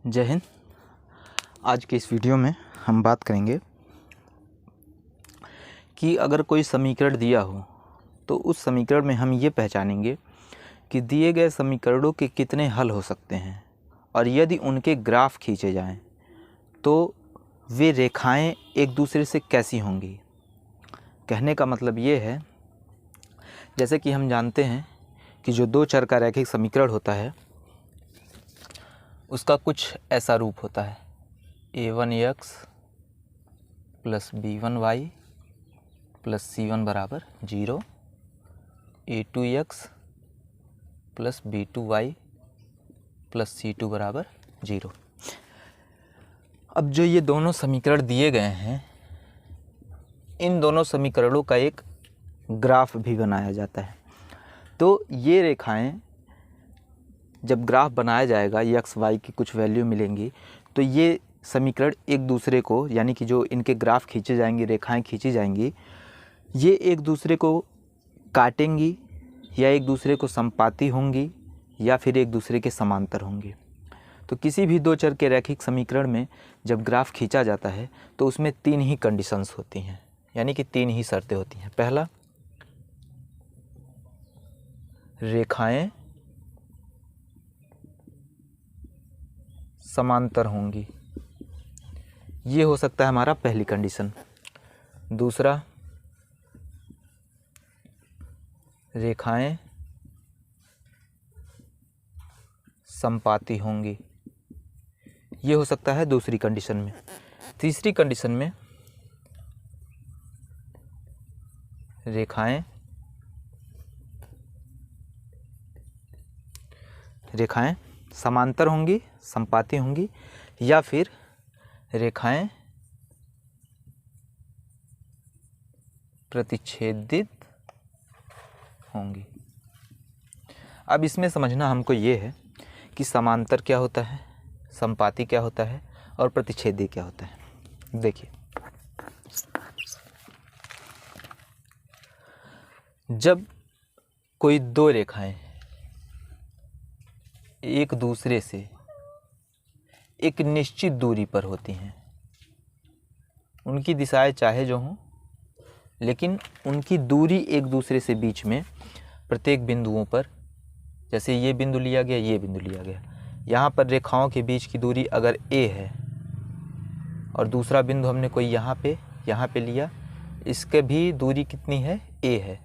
जय हिंद। आज के इस वीडियो में हम बात करेंगे कि अगर कोई समीकरण दिया हो तो उस समीकरण में हम ये पहचानेंगे कि दिए गए समीकरणों के कितने हल हो सकते हैं और यदि उनके ग्राफ खींचे जाएं तो वे रेखाएं एक दूसरे से कैसी होंगी। कहने का मतलब ये है, जैसे कि हम जानते हैं कि जो दो चर का रैखिक समीकरण होता है उसका कुछ ऐसा रूप होता है a1x plus b1y plus c1 बराबर 0, a2x plus b2y plus c2 बराबर 0। अब जो ये दोनों समीकरण दिए गए हैं, इन दोनों समीकरणों का एक ग्राफ भी बनाया जाता है। तो ये रेखाएं जब ग्राफ बनाया जाएगा, एक्स वाई की कुछ वैल्यू मिलेंगी, तो ये समीकरण एक दूसरे को, यानी कि जो इनके ग्राफ खींचे जाएंगे, रेखाएं खींची जाएंगी, ये एक दूसरे को काटेंगी या एक दूसरे को संपाती होंगी या फिर एक दूसरे के समांतर होंगी। तो किसी भी दो चर के रैखिक समीकरण में जब ग्राफ खींचा जाता है तो उसमें तीन ही कंडीशंस होती हैं, यानी कि तीन ही शर्तें होती हैं। पहला, रेखाएं समांतर होंगी, ये हो सकता है हमारा पहली कंडीशन। दूसरा, रेखाएं संपाती होंगी, ये हो सकता है दूसरी कंडीशन में। तीसरी कंडीशन में रेखाएं समांतर होंगी, संपाती होंगी, या फिर रेखाएं प्रतिच्छेदित होंगी। अब इसमें समझना हमको ये है कि समांतर क्या होता है, संपाती क्या होता है और प्रतिच्छेदी क्या होता है। देखिए, जब कोई दो रेखाएं एक दूसरे से एक निश्चित दूरी पर होती हैं, उनकी दिशाएं चाहे जो हों, लेकिन उनकी दूरी एक दूसरे से बीच में प्रत्येक बिंदुओं पर, जैसे ये बिंदु लिया गया, ये बिंदु लिया गया, यहाँ पर रेखाओं के बीच की दूरी अगर a है और दूसरा बिंदु हमने कोई यहाँ पे लिया, इसके भी दूरी कितनी है, a है।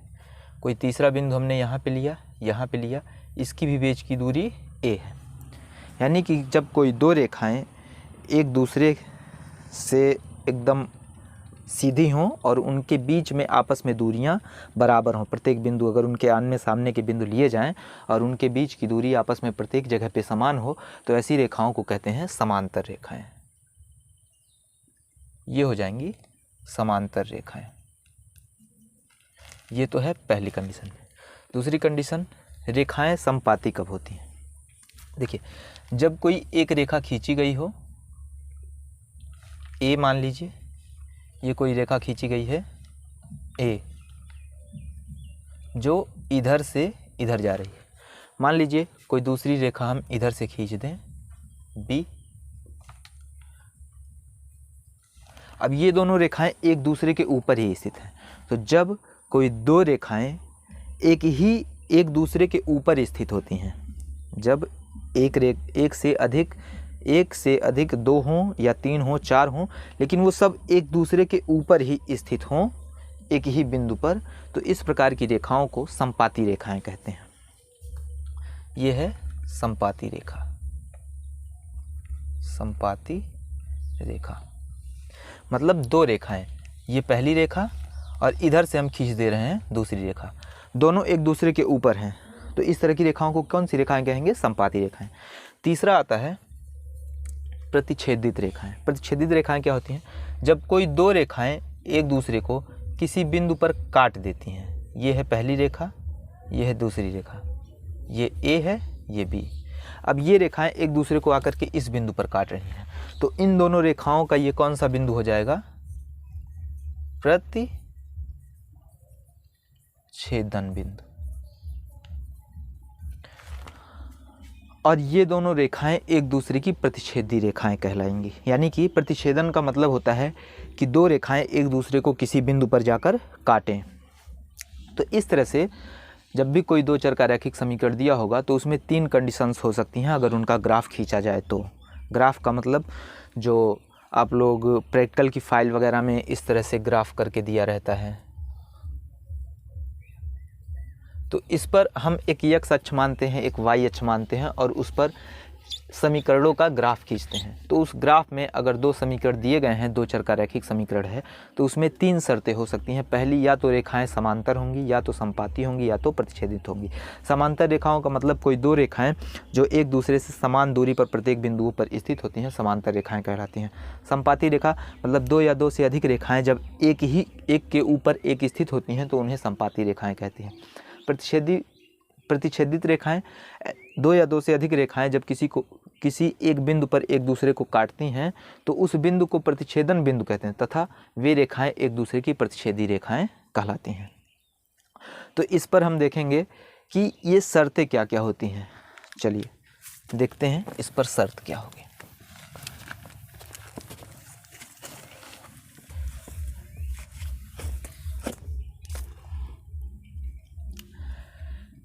कोई तीसरा बिंदु हमने यहाँ पे लिया, इसकी भी बीच की दूरी a है। यानी कि जब कोई दो रेखाएं एक दूसरे से एकदम सीधी हों और उनके बीच में आपस में दूरियां बराबर हों, प्रत्येक बिंदु अगर उनके आमने सामने के बिंदु लिए जाएं और उनके बीच की दूरी आपस में प्रत्येक जगह पे समान हो, तो ऐसी रेखाओं को कहते हैं समांतर रेखाएं। ये हो जाएंगी समांतर रेखाएं। ये तो है पहली कंडीशन। दूसरी कंडीशन, रेखाएं संपाती कब होती हैं। देखिए, जब कोई एक रेखा खींची गई हो, ए मान लीजिए, ये कोई रेखा खींची गई है ए, जो इधर से इधर जा रही है। मान लीजिए कोई दूसरी रेखा हम इधर से खींच दें बी। अब ये दोनों रेखाएं एक दूसरे के ऊपर ही स्थित हैं। तो जब कोई दो रेखाएं एक दूसरे के ऊपर स्थित होती हैं, जब एक से अधिक दो हों या तीन हों, चार हों, लेकिन वो सब एक दूसरे के ऊपर ही स्थित हों एक ही बिंदु पर, तो इस प्रकार की रेखाओं को संपाती रेखाएं कहते हैं। ये है संपाती रेखा। संपाती रेखा मतलब दो रेखाएं, ये पहली रेखा और इधर से हम खींच दे रहे हैं दूसरी रेखा, दोनों एक दूसरे के ऊपर हैं, तो इस तरह की रेखाओं को कौन सी रेखाएं कहेंगे, संपाती रेखाएं। तीसरा आता है प्रतिच्छेदित रेखाएं। प्रतिच्छेदित रेखाएं क्या होती हैं, जब कोई दो रेखाएं एक दूसरे को किसी बिंदु पर काट देती हैं। ये है पहली रेखा, ये है दूसरी रेखा, ये ए है, ये बी। अब ये रेखाएं एक दूसरे को आकर के इस बिंदु पर काट रही हैं, तो इन दोनों रेखाओं का ये कौन सा बिंदु हो जाएगा, प्रतिच्छेदन बिंदु। और ये दोनों रेखाएं एक दूसरे की प्रतिच्छेदी रेखाएं कहलाएंगी। यानी कि प्रतिच्छेदन का मतलब होता है कि दो रेखाएं एक दूसरे को किसी बिंदु पर जाकर काटें। तो इस तरह से जब भी कोई दो चर का रैखिक समीकरण दिया होगा तो उसमें 3 कंडीशंस हो सकती हैं अगर उनका ग्राफ खींचा जाए तो। ग्राफ का मतलब जो आप लोग प्रैक्टिकल की फाइल वगैरह में इस तरह से ग्राफ करके दिया रहता है, तो इस पर हम एक x अक्ष मानते हैं, एक y अक्ष मानते हैं और उस पर समीकरणों का ग्राफ खींचते हैं। तो उस ग्राफ में अगर दो समीकरण दिए गए हैं, दो चर का रैखिक समीकरण है, तो उसमें 3 शर्तें हो सकती हैं। पहली, या तो रेखाएं समांतर होंगी, या तो समपाती होंगी, या तो प्रतिच्छेदित होंगी। समांतर रेखाओं का मतलब कोई दो रेखाएं जो एक दूसरे से समान दूरी पर प्रत्येक बिंदुओं पर स्थित होती हैं, समांतर रेखाएं कहलाती हैं। समपाती रेखा मतलब दो या दो से अधिक रेखाएं जब एक के ऊपर एक स्थित होती हैं तो उन्हें समपाती रेखाएं कहती हैं। प्रतिच्छेदित रेखाएं दो या दो से अधिक रेखाएं जब किसी एक बिंदु पर एक दूसरे को काटती हैं तो उस बिंदु को प्रतिच्छेदन बिंदु कहते हैं तथा वे रेखाएं एक दूसरे की प्रतिच्छेदी रेखाएं कहलाती हैं। तो इस पर हम देखेंगे कि ये शर्तें क्या क्या होती हैं। चलिए देखते हैं इस पर शर्त क्या होगी।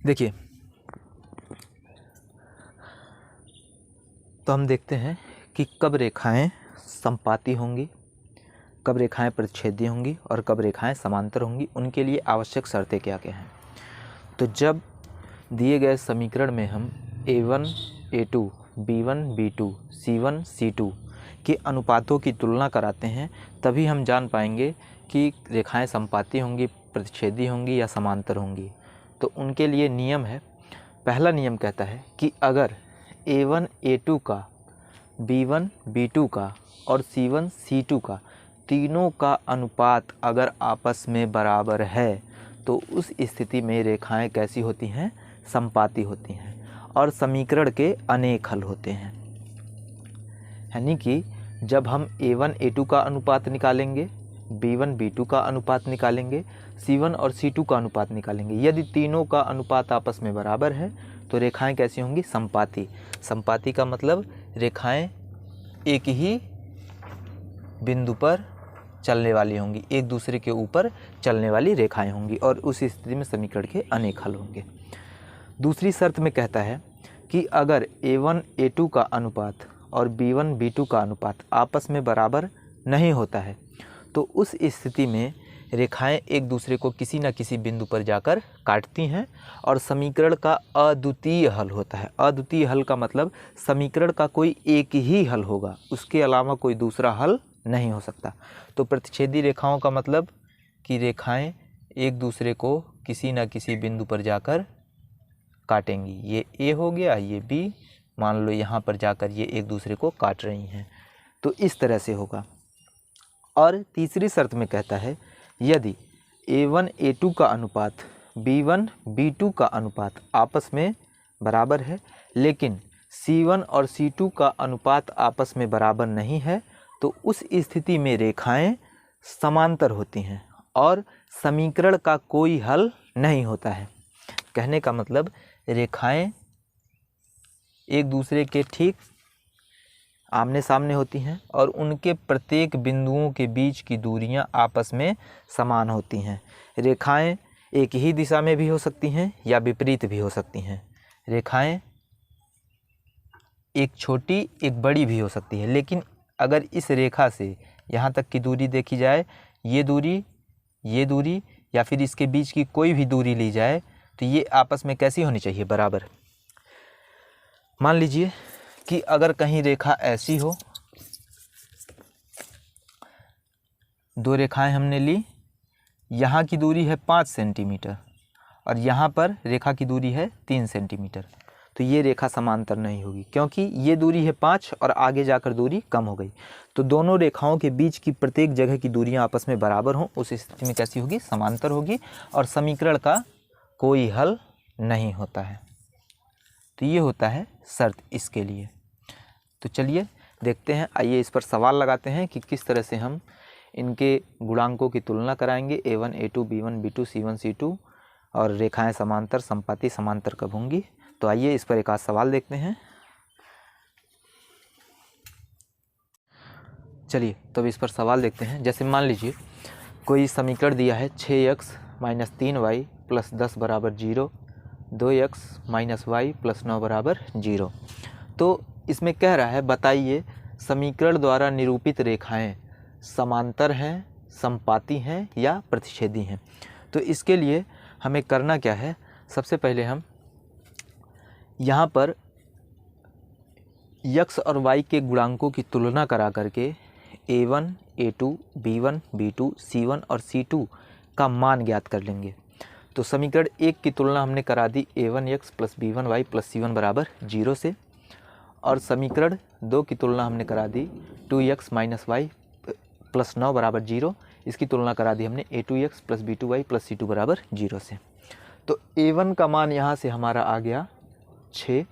देखिए, तो हम देखते हैं कि कब रेखाएं समपाती होंगी, कब रेखाएं प्रतिच्छेदी होंगी और कब रेखाएं समांतर होंगी, उनके लिए आवश्यक शर्तें क्या क्या हैं। तो जब दिए गए समीकरण में हम a1 a2 b1 b2 c1 c2 के अनुपातों की तुलना कराते हैं तभी हम जान पाएंगे कि रेखाएं समपाती होंगी, प्रतिच्छेदी होंगी या समांतर होंगी। तो उनके लिए नियम है। पहला नियम कहता है कि अगर a1 a2 का, b1 b2 का और c1 c2 का तीनों का अनुपात अगर आपस में बराबर है तो उस स्थिति में रेखाएं कैसी होती हैं? समपाती होती हैं और समीकरण के अनेक हल होते हैं। यानी कि जब हम a1 a2 का अनुपात निकालेंगे, b1 b2 का अनुपात निकालेंगे, c1 और c2 का अनुपात निकालेंगे, यदि तीनों का अनुपात आपस में बराबर है तो रेखाएं कैसी होंगी? समपाती। समपाती का मतलब रेखाएं एक ही बिंदु पर चलने वाली होंगी, एक दूसरे के ऊपर चलने वाली रेखाएं होंगी और उस स्थिति में समीकरण के अनेक हल होंगे। दूसरी शर्त में कहता है कि अगर a1 a2 का अनुपात और b1 b2 का अनुपात आपस में बराबर नहीं होता है तो उस स्थिति में रेखाएं एक दूसरे को किसी न किसी बिंदु पर जाकर काटती हैं और समीकरण का अद्वितीय हल होता है। अद्वितीय हल का मतलब समीकरण का कोई एक ही हल होगा, उसके अलावा कोई दूसरा हल नहीं हो सकता। तो प्रतिच्छेदी रेखाओं का मतलब कि रेखाएं एक दूसरे को किसी न किसी बिंदु पर जाकर काटेंगी। ये A हो गया, ये B, मान लो यहाँ पर जाकर ये एक दूसरे को काट रही हैं, तो इस तरह से होगा। और तीसरी शर्त में कहता है यदि a1 a2 का अनुपात b1 b2 का अनुपात आपस में बराबर है लेकिन c1 और c2 का अनुपात आपस में बराबर नहीं है तो उस स्थिति में रेखाएं समांतर होती हैं और समीकरण का कोई हल नहीं होता है। कहने का मतलब रेखाएं एक दूसरे के ठीक आमने सामने होती हैं और उनके प्रत्येक बिंदुओं के बीच की दूरियां आपस में समान होती हैं। रेखाएं एक ही दिशा में भी हो सकती हैं या विपरीत भी हो सकती हैं। रेखाएं एक छोटी एक बड़ी भी हो सकती है, लेकिन अगर इस रेखा से यहाँ तक की दूरी देखी जाए, ये दूरी या फिर इसके बीच की कोई भी दूरी ली जाए तो ये आपस में कैसी होनी चाहिए? बराबर। मान लीजिए कि अगर कहीं रेखा ऐसी हो, दो रेखाएं हमने ली, यहाँ की दूरी है 5 सेंटीमीटर और यहाँ पर रेखा की दूरी है 3 सेंटीमीटर, तो ये रेखा समांतर नहीं होगी क्योंकि ये दूरी है 5 और आगे जाकर दूरी कम हो गई। तो दोनों रेखाओं के बीच की प्रत्येक जगह की दूरियां आपस में बराबर हों, उस स्थिति में कैसी होगी? समांतर होगी और समीकरण का कोई हल नहीं होता है। तो ये होता है शर्त इसके लिए। तो चलिए देखते हैं, आइए इस पर सवाल लगाते हैं कि किस तरह से हम इनके गुणांकों की तुलना कराएंगे। a1 a2 b1 b2 c1 c2 और रेखाएं समांतर समपाती समांतर कब होंगी। तो आइए इस पर एक आध सवाल देखते हैं। चलिए तो अब इस पर सवाल देखते हैं। जैसे मान लीजिए कोई समीकरण दिया है 6x माइनस 3y प्लस 10 बराबर 0, 2x माइनस वाई प्लस 9 बराबर 0। तो इसमें कह रहा है बताइए समीकरण द्वारा निरूपित रेखाएं समांतर हैं, समपाती हैं या प्रतिच्छेदी हैं। तो इसके लिए हमें करना क्या है, सबसे पहले हम यहाँ पर x और y के गुणांकों की तुलना करा करके a1, a2, b1, b2, c1 और c2 का मान ज्ञात कर लेंगे। तो समीकरण 1 की तुलना हमने करा दी a1x plus b1y plus c1 बराबर 0 से, और समीकरण 2 की तुलना हमने करा दी 2x माइनस वाई प्लस 9 बराबर 0। इसकी तुलना करा दी हमने a2x plus b2y plus c2 बराबर 0 से। तो a1 का मान यहाँ से हमारा आ गया 6,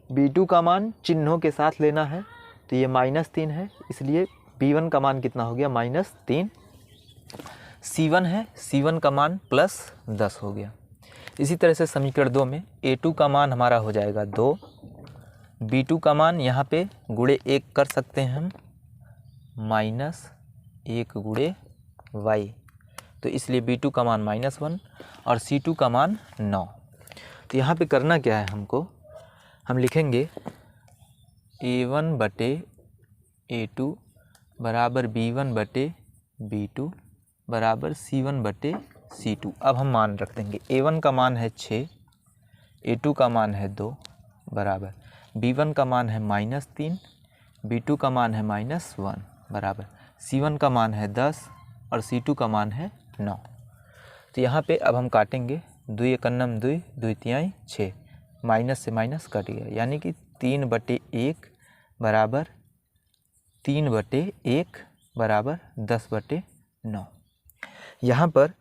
b2 का मान चिन्हों के साथ लेना है तो ये -3 है, इसलिए b1 का मान कितना हो गया -3, c1 है, c1 का मान +10 हो गया। इसी तरह से समीकरण 2 में a2 का मान हमारा हो जाएगा 2, b2 का मान यहाँ पे गुणे 1 कर सकते हैं हम, -1 गुणे y, तो इसलिए b2 का मान -1 और c2 का मान 9। तो यहाँ पे करना क्या है हमको, हम लिखेंगे a1 बटे a2 बराबर b1 बटे b2 बराबर c1 बटे c2। अब हम मान रख देंगे, a1 का मान है 6, a2 का मान है 2 बराबर b1 का मान है -3, b2 का मान है -1 बराबर c1 का मान है 10 और c2 का मान है 9। तो यहाँ पे अब हम काटेंगे, 2 एकन्नम 2, 2 तिहाई 6, माइनस से माइनस कट गया, यानी कि 3/1 बराबर 3/1 बराबर 10/9। यहाँ पर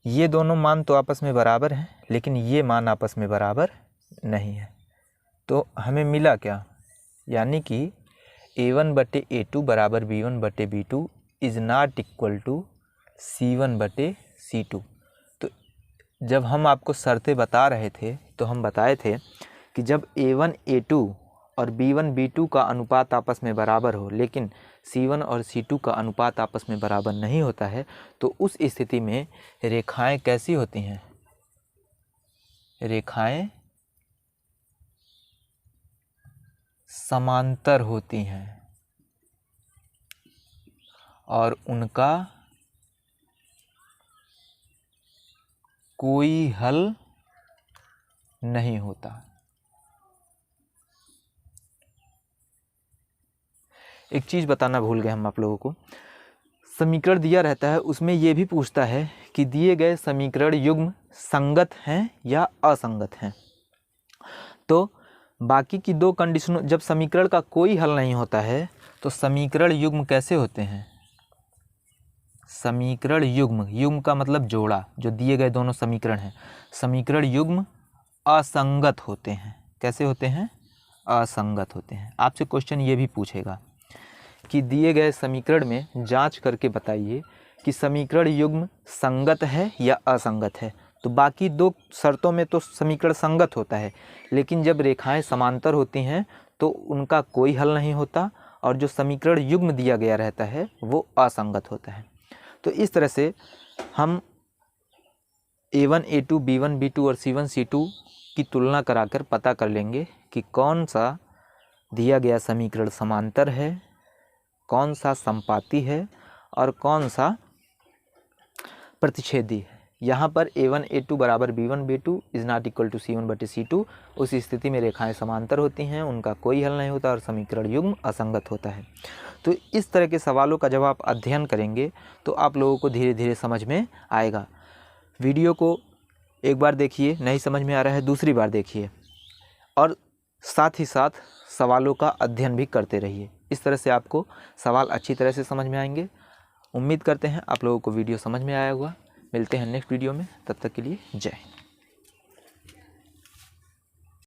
ये दोनों मान तो आपस में बराबर हैं, लेकिन ये मान आपस में बराबर नहीं है। तो हमें मिला क्या, यानी कि a1 बटे a2 बराबर b1 बटे b2 is not equal to c1 बटे c2। तो जब हम आपको शर्तें बता रहे थे तो हम बताए थे कि जब a1 a2 और b1 b2 का अनुपात आपस में बराबर हो, लेकिन c1 और c2 का अनुपात आपस में बराबर नहीं होता है, तो उस स्थिति में रेखाएं कैसी होती हैं, रेखाएं समांतर होती हैं और उनका कोई हल नहीं होता। एक चीज़ बताना भूल गए हम आप लोगों को, समीकरण दिया रहता है उसमें ये भी पूछता है कि दिए गए समीकरण युग्म संगत हैं या असंगत हैं। तो बाकी की 2 कंडीशनों, जब समीकरण का कोई हल नहीं होता है तो समीकरण युग्म कैसे होते हैं, समीकरण युग्म, युग्म का मतलब जोड़ा, जो दिए गए दोनों समीकरण हैं, समीकरण युग्म असंगत होते हैं। कैसे होते हैं, असंगत होते हैं। आपसे क्वेश्चन ये भी पूछेगा कि दिए गए समीकरण में जांच करके बताइए कि समीकरण युग्म संगत है या असंगत है। तो बाकी 2 शर्तों में तो समीकरण संगत होता है, लेकिन जब रेखाएं समांतर होती हैं तो उनका कोई हल नहीं होता, और जो समीकरण युग्म दिया गया रहता है वो असंगत होता है। तो इस तरह से हम a1 a2 b1 b2 और c1 c2 की तुलना कराकर पता कर लेंगे कि कौन सा दिया गया समीकरण समांतर है, कौन सा समपाती है और कौन सा प्रतिच्छेदी है। यहाँ पर a1 a2 बराबर b1 b2 is not equal to c1 बटे c2, उस स्थिति में रेखाएं समांतर होती हैं, उनका कोई हल नहीं होता और समीकरण युग्म असंगत होता है। तो इस तरह के सवालों का जब आप अध्ययन करेंगे तो आप लोगों को धीरे धीरे समझ में आएगा। वीडियो को एक बार देखिए, नहीं समझ में आ रहा है दूसरी बार देखिए, और साथ ही साथ सवालों का अध्ययन भी करते रहिए। इस तरह से आपको सवाल अच्छी तरह से समझ में आएंगे। उम्मीद करते हैं आप लोगों को वीडियो समझ में आया होगा। मिलते हैं नेक्स्ट वीडियो में, तब तक के लिए जय हिंद।